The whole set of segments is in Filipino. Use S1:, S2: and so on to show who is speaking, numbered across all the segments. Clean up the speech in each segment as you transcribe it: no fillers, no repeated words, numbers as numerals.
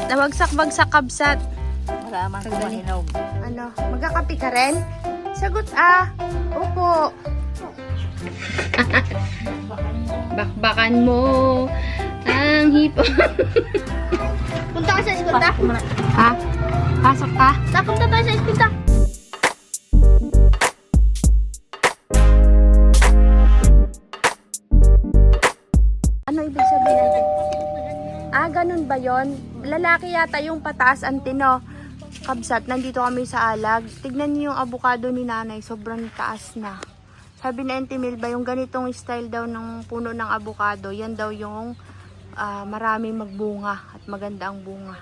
S1: Nawagsak-bagsak kabsat.
S2: Maramang kumahinog.
S1: Ano, magkakapi ka rin? Sagot Opo. Bakbakan mo ang hipo.
S2: Punta ka sa eskwenta?
S1: Ha? Pasok ka?
S2: Punta tayo sa eskwenta.
S1: Ano ibig sabihin natin? Ganun ba yon? Lalaki yata yung pataas antino. Kabsat, nandito kami sa Alag. Tignan niyo yung avocado ni nanay. Sobrang taas na. Sabi na Auntie Milba, yung ganitong style daw ng puno ng avocado, yan daw yung maraming magbunga at maganda ang bunga.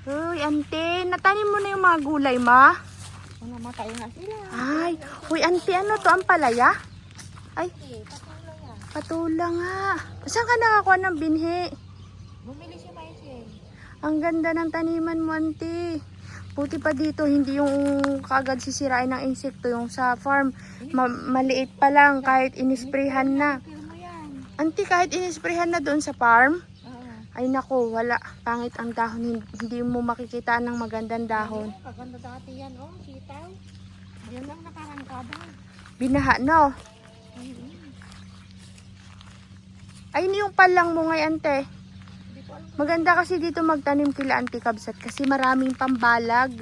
S1: Uy, Auntie, natanim mo na yung mga gulay, ma?
S2: Namatay na sila.
S1: Ay, uy, Auntie, ano to? Ang palaya? Ay, patula nga. Saan ka nakakuha ng binhi?
S2: Bumili si Maisel.
S1: Ang ganda ng taniman mo, Auntie. Buti pa dito, hindi yung kagad sisirain ng insekto. Yung sa farm, maliit pa lang kahit inisprehan na. Auntie, kahit inisprehan na doon sa farm? Ay nako, wala. Pangit ang dahon. Hindi mo makikita ng magandang dahon.
S2: Kaganda dati yan, sitaw. Yan lang nakarangkada.
S1: Binaha, no? Ayun yung palang mo ngayon, Ante. Maganda kasi dito magtanim kila Auntie Kabsat kasi maraming pambalag.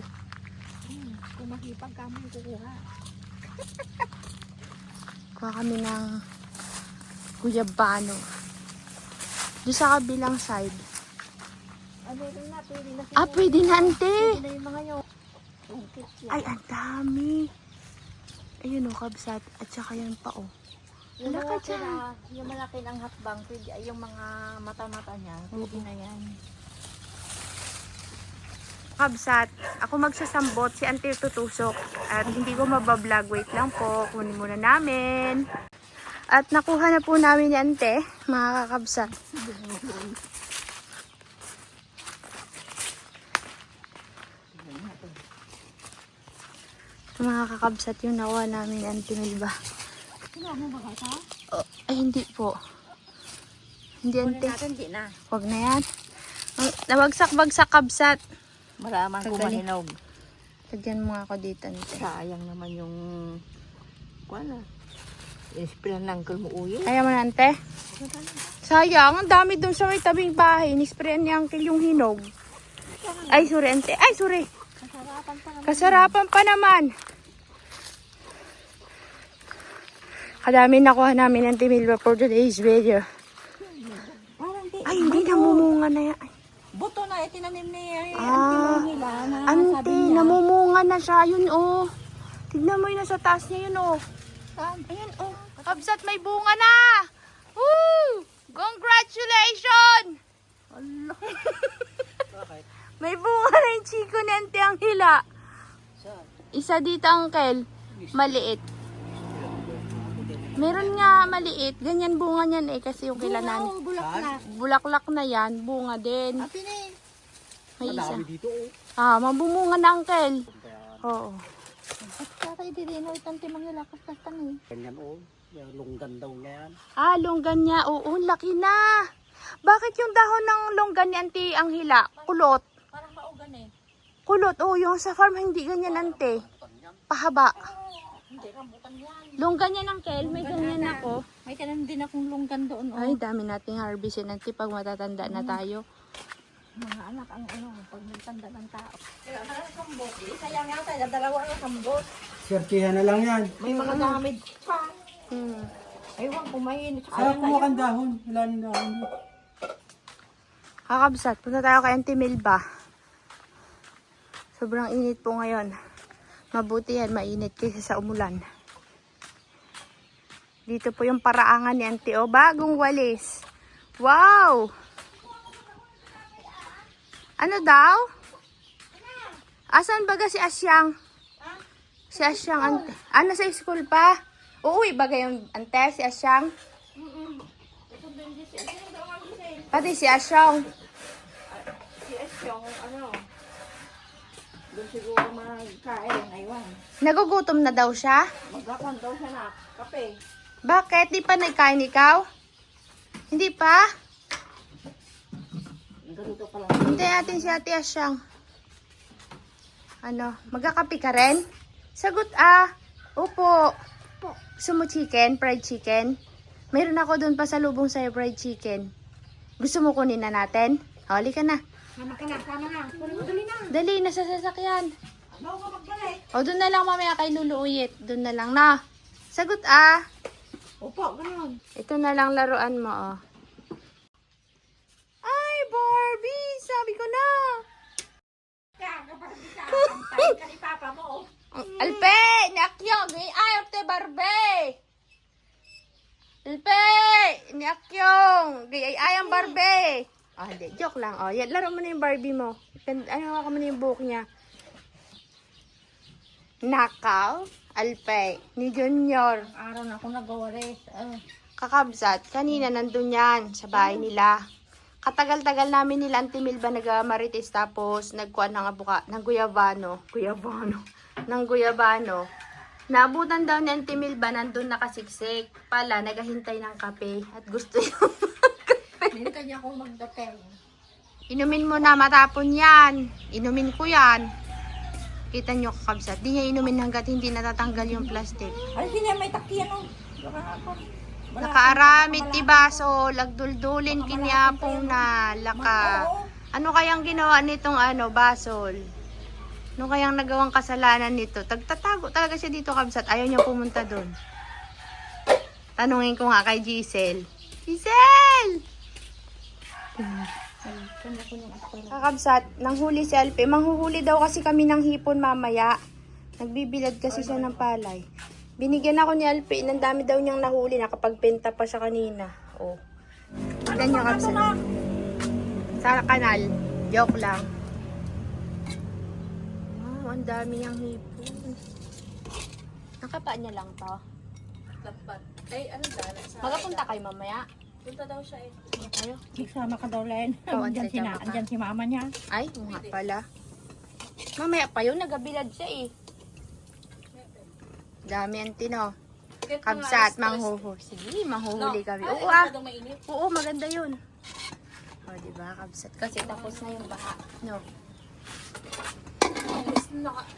S2: Kung makipag kami kukuha.
S1: Kuha kami ng guyabano. Doon sa kabilang side.
S2: Pwede na
S1: Pwede na, Auntie.
S2: Pwede na yung mga yun.
S1: Ay, ang dami. Ayun Kabsat. At saka yan pa,
S2: Yung
S1: Wala ka
S2: malaki
S1: dyan.
S2: yung malaki ng hatbang, pwede, yung mga mata-mata niya, pwede na yan.
S1: Kabsat, ako magsasambot, si Auntie tutusok. At hindi ko mabablog. Wait lang po, kunin muna namin. At nakuha na po namin ni Auntie, mga kakabsat. Mga kakabsat yung nakuha namin ni Auntie Milba.
S2: Ano ba ka?
S1: Ay, hindi po. Hindi, Auntie.
S2: Hindi na.
S1: Huwag na yan. Nawagsak-bagsak kabsat.
S2: Maramang
S1: Tagaling.
S2: kumahinog.
S1: Lagyan mo nga ako dito, Auntie.
S2: Sayang naman yung kuwan Inispilan ng kalmuuyo.
S1: Kaya mo na, Auntie? Sayang, ang dami dun sa may tabing bahay. Nisprayan ni Uncle yung hinog. Ay, sorry, Auntie. Ay, sorry. Kasarapan pa naman. Kadami nakuha namin ng Auntie Milba for today's video. Ay, hindi namumunga na yan.
S2: Buto na itinanim ni
S1: Ah,
S2: nila na sabi
S1: Auntie,
S2: niya.
S1: namumunga na siya. Yun, Tignan mo yun, nasa taas niya yun,
S2: Saan?
S1: Ayan, Kabsat, may bunga na! Woo! Congratulations!
S2: Allah.
S1: May bunga na yung chiko ni Auntie ang hila. Isa dito, Uncle. Maliit. Meron nga maliit. Ganyan bunga niyan kasi yung kila nani.
S2: Bulaklak.
S1: Bulaklak na yan, bunga din.
S2: Atin eh.
S1: May isa.
S3: dito
S1: Mabumunga na, Uncle. Oo.
S2: At tatay dirino itong timang nilakas na tanay.
S3: Ganyan lunggan daw niya yan.
S1: Longgan niya. Oo, laki na. Bakit yung dahon ng longgan ni Auntie ang hila? Kulot.
S2: Parang maugan eh.
S1: Kulot. Yung sa farm hindi ganyan, Auntie. Pahaba.
S2: Hindi, rambutan yan.
S1: Longgan niya ng Kel. May ganyan ako.
S2: May tanan din akong lunggan doon.
S1: Ay, dami nating harvestin, Auntie, pag matatanda na tayo.
S2: Mga anak ang pag nagtanda ng tao. Kaya nga kambot. Kaya nga tayo, dalawa ang kambot.
S3: Sirtihan na lang yan.
S2: May mga gamit pa. Ewan ko, may
S3: Sayang kumuha kang dahon. Wala nang dahon.
S1: Kakabsat, punta tayo kay Auntie Milba. Sobrang init po ngayon. Mabuti yan, mainit kaysa sa umulan. Dito po yung paraangan ni Auntie. Bagong walis. Wow! Ano daw? Asan baga si Asyang? Si Asyang, Ante. Nasa school pa? Uuwi baga yung Ante, si Asyang? Pati si Asyang.
S2: Si Esyong, doon siguro magkain, aywan.
S1: Nagugutom na daw siya?
S2: Magkakon daw siya na kape.
S1: Bakit? Di pa nagkain ikaw? Hindi pa?
S2: Ganito pala.
S1: Hintayin natin si Ate Asyang. Ano, magkakape ka rin? Sagot Opo. Gusto mo chicken? Fried chicken? Mayroon ako doon pa sa lubong sa'yo, fried chicken. Gusto mo kunin na natin? Hali ka na.
S2: Sama ka na, sama na. Dali na.
S1: Dali, nasa sasakyan.
S2: Bago ka magbalik.
S1: O, doon na lang mamaya kay Luluuyit. Doon na lang na. Sagot
S2: Opo, ganun.
S1: Ito na lang laruan mo, Ay, Barbie! Sabi ko na!
S2: Kaya kapag isa, antayin ka ni Papa mo.
S1: Alpe! Niakyo! Ayaw te Barbie! Alpe! Niakyong! Ayang Barbie! Hindi. Joke lang. Yan, laro mo na yung Barbie mo. Ano ako mo na yung buhok niya. Nakaw? Alpe. Ni Junior.
S2: Araw na ako nag-waris.
S1: Kakabsat. Kanina nandun yan sa bahay nila. Katagal-tagal namin nila Auntie Milba nag-marites tapos nagkuhan ng guyabano. Ng guyabano. Naabutan daw ni Auntie Milba nandun nakasiksik. Pala, naghahintay ng kape. At gusto yung
S2: Hinta niya akong magdating.
S1: inumin mo na matapon yan. Inumin ko yan. Kita nyo kakabsat. Di niya inumin hanggat hindi natatanggal yung plastic.
S2: Ay, hindi may takyan o.
S1: Nakaaramid ti baso. Lagduldulin kiniapong na laka. Ano kayang ginawa nitong basol? Ano kayang nagawang kasalanan nito? Tagtatago talaga siya dito kabsat. Ayaw niya pumunta doon. Tanungin ko nga kay Giselle. Giselle! Kakabsat, nanghuli si Alpe. Manghuhuli daw kasi kami ng hipon mamaya. Nagbibilad kasi siya ng palay. Binigyan ako ni Alpe. Ang dami daw niyang nahuli. Nakapagpenta pa siya kanina. Oh. Tignan niyo kabsat. Sa kanal. Joke lang. Wow, ang dami niyang hipon. Nakapaan niya lang to.
S2: Lapat. Ay, ano dala?
S1: Magapunta kayo mamaya.
S2: Punta daw siya eh.
S1: Tayo.
S2: Magsama ka daw, Len.
S1: Oo, antay ka pa.
S2: Andyan si mama niya.
S1: Ay, oo nga pala. Mamaya pa yun, nagabilad siya eh. Dami ang tino. Kabsat, manghuhuli. Sige, manghuhuli kami. Oo Oo, maganda yun. O, diba, kabsat. Kasi tapos na yung baha. No.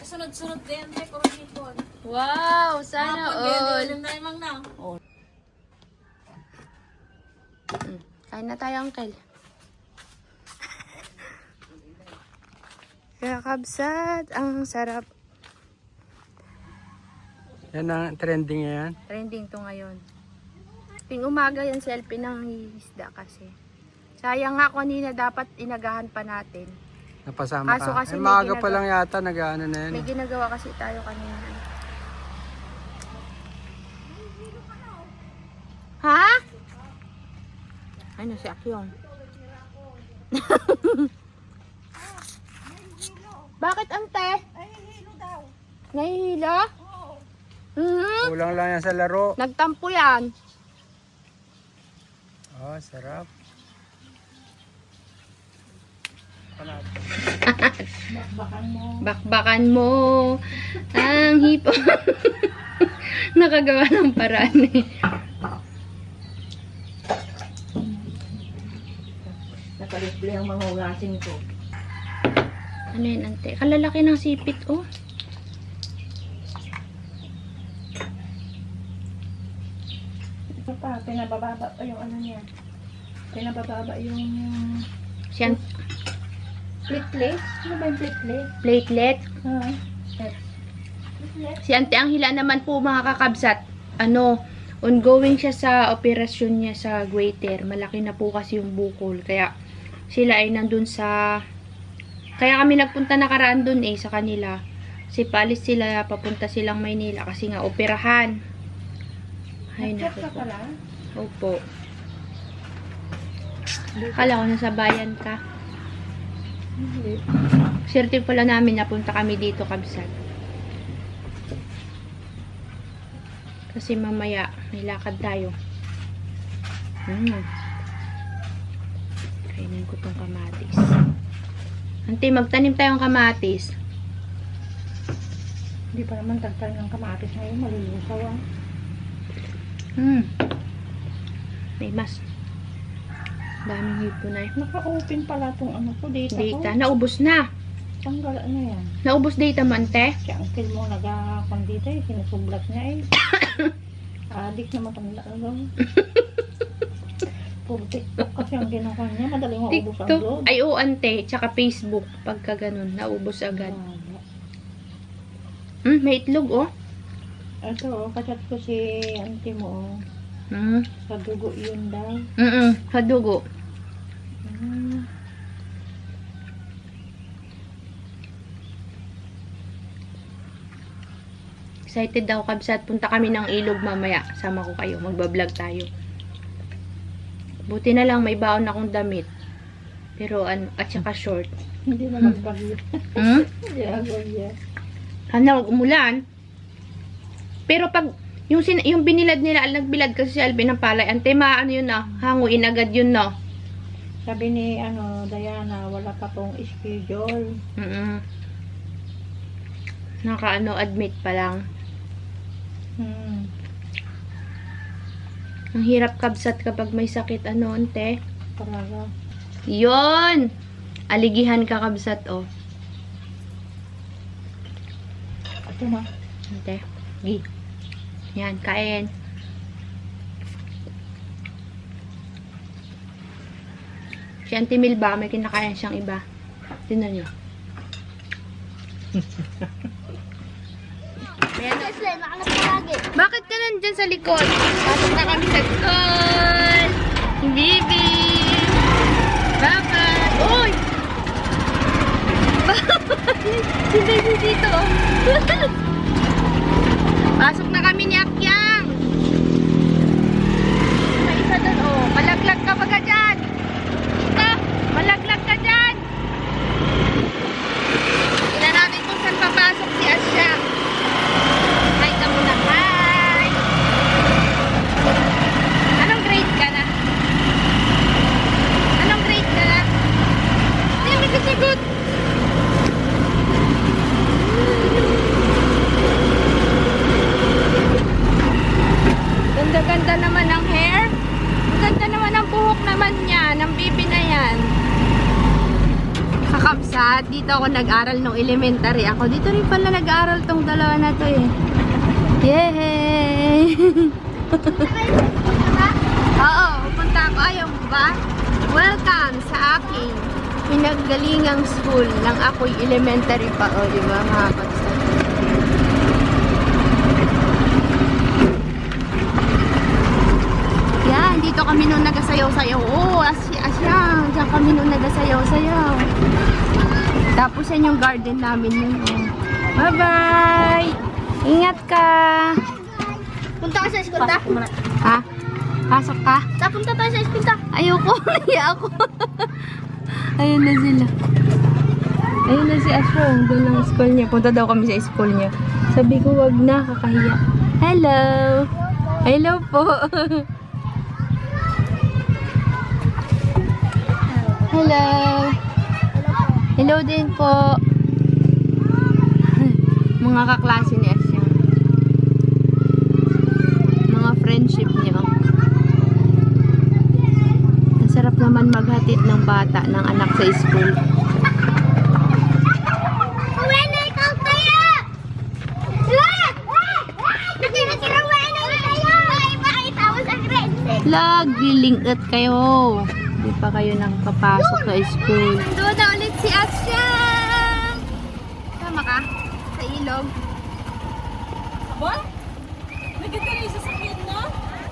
S2: Sunod-sunod din. May hipon.
S1: Wow, sana all. Kain na tayo, uncle. Kaya kabsat, ang sarap.
S3: Yan ang trending yan.
S1: Trending to ngayon. Ting umaga yan si Alpin ng isda kasi. Sayang nga kanina dapat inagahan pa natin.
S3: Napasama
S1: Kaso
S3: ka.
S1: kasi
S3: Ay,
S1: may
S3: maaga pa
S1: ginagawa-
S3: lang yata nag-ano na yan.
S1: May ginagawa kasi tayo kanina. Ha? Ano si Akyong? Bakit ante?
S2: Ay, hilo daw.
S1: Nahihila?
S2: Oo.
S3: Kulang lang yan sa laro.
S1: Nagtampo yan.
S3: Oh, sarap.
S1: Bakbakan mo ang hipo. Nakagawa ng paraan eh.
S2: Nakalipli ang mga hugasin ko.
S1: Ano yun, ante? Kalalaki ng sipit, oh.
S2: Ito pa, pinabababa pa yung ano niya. Pinabababa yung
S1: Siyan,
S2: plate. Ano ba yung plate?
S1: platelet.
S2: Ha?
S1: Si Ante Anghila naman po mga kakabsat, ongoing siya sa operasyon niya sa goiter. Malaki na po kasi yung bukol. Kaya sila ay nandun sa... Kaya kami nagpunta nakaraan dun sa kanila. Kasi paalis sila, papunta silang Maynila kasi nga operahan. Ay, naku po. Opo. Kala ko nasa bayan ka. Swerte pala namin napunta kami dito, kabsat. Kasi mamaya may lakad tayo. Kainin ko tong kamatis. Ante, magtanim tayong kamatis.
S2: Hindi pa naman tagtag ng kamatis ngayon. Malulusaw ang.
S1: May mas. Daming hipon ay.
S2: Naka-open pala itong ano ko, data ko.
S1: Data. Naubos na.
S2: Tanggal na yan.
S1: Naubos data mo, ante?
S2: Si uncle mo nag-akon dito eh, sinusublat niya eh. Adik na matanda lang. Puro TikTok kasi ang ginawa niya, madaling maubos ang
S1: TikTok.
S2: load.
S1: Ay, oo, ante. Tsaka Facebook. Pagka ganun, naubos agad. May itlog, oh.
S2: Ito, kachat ko si auntie mo. Sa dugo yun daw.
S1: Sa dugo. Excited daw, kabsat. Punta kami ng ilog mamaya. Sama ko kayo. Magbablog tayo. Buti na lang may baon akong damit. Pero ano, at saka short.
S2: Hindi na magbagyo. Hindi na magbagyo.
S1: Ano, umulan. Pero pag yung binilad nila, nagbilad kasi si Alvin ng palay. Ante, ano yun na? Hanguin agad yun na.
S2: Sabi ni Diana, wala pa tong schedule.
S1: Admit pa lang. Ang hirap kabsat kapag may sakit, ante.
S2: Paraga.
S1: Yun! Aligihan ka kabsat, oh.
S2: Ito na.
S1: Ante, gi. Yan, kain. Si Auntie Milba, may kinakain siyang iba. Tingnan niyo. Bakit ka nandyan sa likod? Pasok na kami sa school! Bibi! Bye-bye! Uy! Hindi dito. Pasok na kami ni Akyang. May isa doon, oh. Malaglag ka baga dyan. Ito, malaglag ka dyan. Tingnan natin kung saan papasok si Asya. Hi ka muna, hi. Anong grade ka na? Anong grade ka na? Hindi, may kasagot. Ganda-ganda naman ang hair. Ganda naman ang buhok naman niya, ng bibi na yan. Kakabsat, dito ako nag-aral nung elementary ako. Dito rin pala nag-aral tong dalawa na to eh. Yay! Oo, pupunta ako. Ayaw mo ba? Welcome sa aking pinaggalingang school ng ako'y elementary pa. O, diba mga kabsat? Yan, dito kami nung nagasayaw-sayaw. Oh, Asya, diyan kami nung nagasayaw-sayaw. Tapos yan yung garden namin yun. Oh. Bye-bye! Ingat ka!
S2: Punta ka sa eskwenta?
S1: Ha? Pasok ka?
S2: Punta tayo sa eskwenta.
S1: Ayoko, nahiya ako. Ayun na sila. Ayun na si Asya. Doon ang school niya. Punta daw kami sa school niya. Sabi ko, wag na, kakahiya. Hello! Hello po! Hello! Hello din po! Mga kaklase ni Asya. Mga friendship niyo. Ang sarap naman maghatid ng bata, ng anak sa school. Gilingat kayo. Hindi pa kayo nakapasok sa school. Doon na ulit si Asya. Tama ka? Sa ilog.
S2: Aba? Naganda rin sa sakyan mo?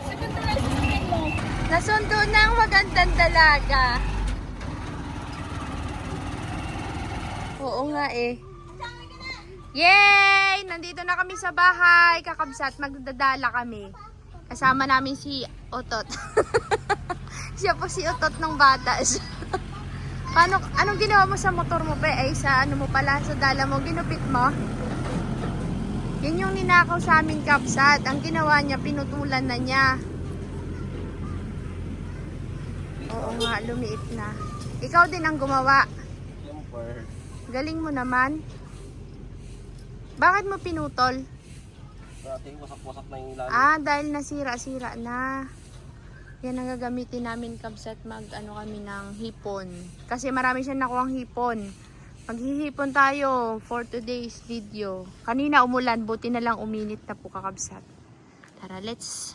S2: Naganda rin sa sakyan mo?
S1: Nasundo ng magandang dalaga. Oo nga eh. Yay! Nandito na kami sa bahay. Kakabsat, magdadala kami. Kasama namin si Otot. Siya po si Otot ng bata. Anong ginawa mo sa motor mo ba? Ay sa ano mo pala, sa dala mo, ginupit mo? Yan yung ninakaw sa aming kabsat. Ang ginawa niya, pinutulan na niya. Oo nga, lumiit na. Ikaw din ang gumawa. Galing mo naman. Bakit mo pinutol?
S4: Ating wasak-wasak na yung ilalim.
S1: Ah, dahil nasira-sira na. Yan ang gagamitin namin kabsat ano kami ng hipon. Kasi marami siya nakuhang hipon. Maghihipon tayo for today's video. Kanina umulan, buti na lang uminit na po kakabsat. Tara, let's